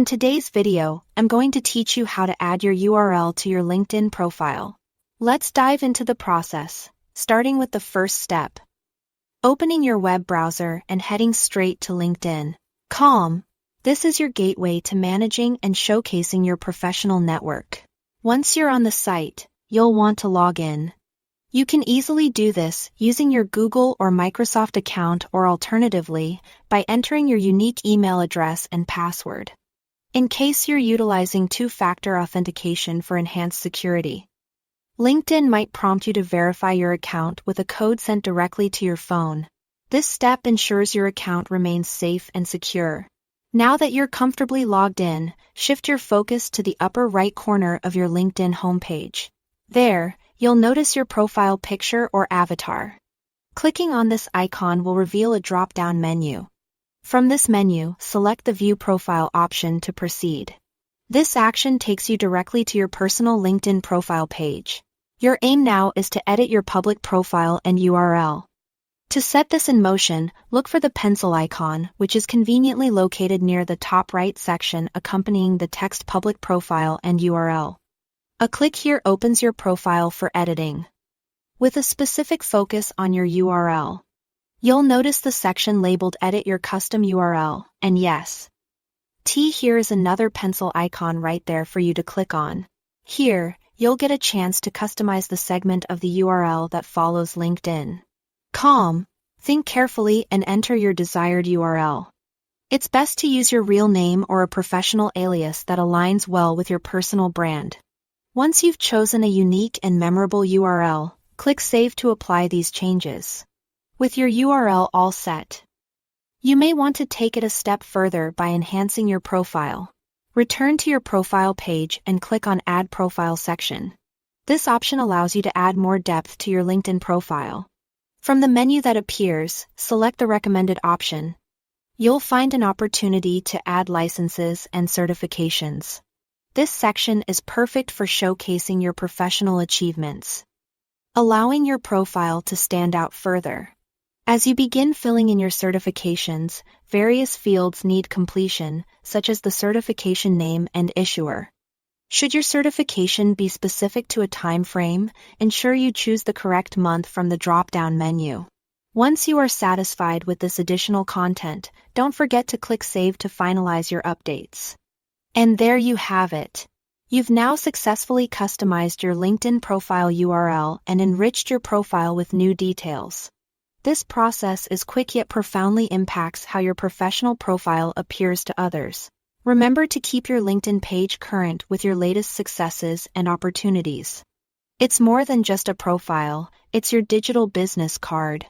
In today's video, I'm going to teach you how to add your URL to your LinkedIn profile. Let's dive into the process, starting with the first step. Opening your web browser and heading straight to LinkedIn.com. This is your gateway to managing and showcasing your professional network. Once you're on the site, you'll want to log in. You can easily do this using your Google or Microsoft account, or alternatively, by entering your unique email address and password. In case you're utilizing two-factor authentication for enhanced security, LinkedIn might prompt you to verify your account with a code sent directly to your phone. This step ensures your account remains safe and secure. Now that you're comfortably logged in, shift your focus to the upper right corner of your LinkedIn homepage. There, you'll notice your profile picture or avatar. Clicking on this icon will reveal a drop-down menu. From this menu, select the View Profile option to proceed. This action takes you directly to your personal LinkedIn profile page. Your aim now is to edit your public profile and URL. To set this in motion, look for the pencil icon, which is conveniently located near the top right section accompanying the text Public Profile and URL. A click here opens your profile for editing. With a specific focus on your URL, you'll notice the section labeled Edit Your Custom URL, and yes, here is another pencil icon right there for you to click on. Here, you'll get a chance to customize the segment of the URL that follows LinkedIn.com. Think carefully and enter your desired URL. It's best to use your real name or a professional alias that aligns well with your personal brand. Once you've chosen a unique and memorable URL, click Save to apply these changes. With your URL all set, you may want to take it a step further by enhancing your profile. Return to your profile page and click on Add Profile section. This option allows you to add more depth to your LinkedIn profile. From the menu that appears, select the recommended option. You'll find an opportunity to add licenses and certifications. This section is perfect for showcasing your professional achievements, allowing your profile to stand out further. As you begin filling in your certifications, various fields need completion, such as the certification name and issuer. Should your certification be specific to a time frame, ensure you choose the correct month from the drop-down menu. Once you are satisfied with this additional content, don't forget to click Save to finalize your updates. And there you have it. You've now successfully customized your LinkedIn profile URL and enriched your profile with new details. This process is quick yet profoundly impacts how your professional profile appears to others. Remember to keep your LinkedIn page current with your latest successes and opportunities. It's more than just a profile, it's your digital business card.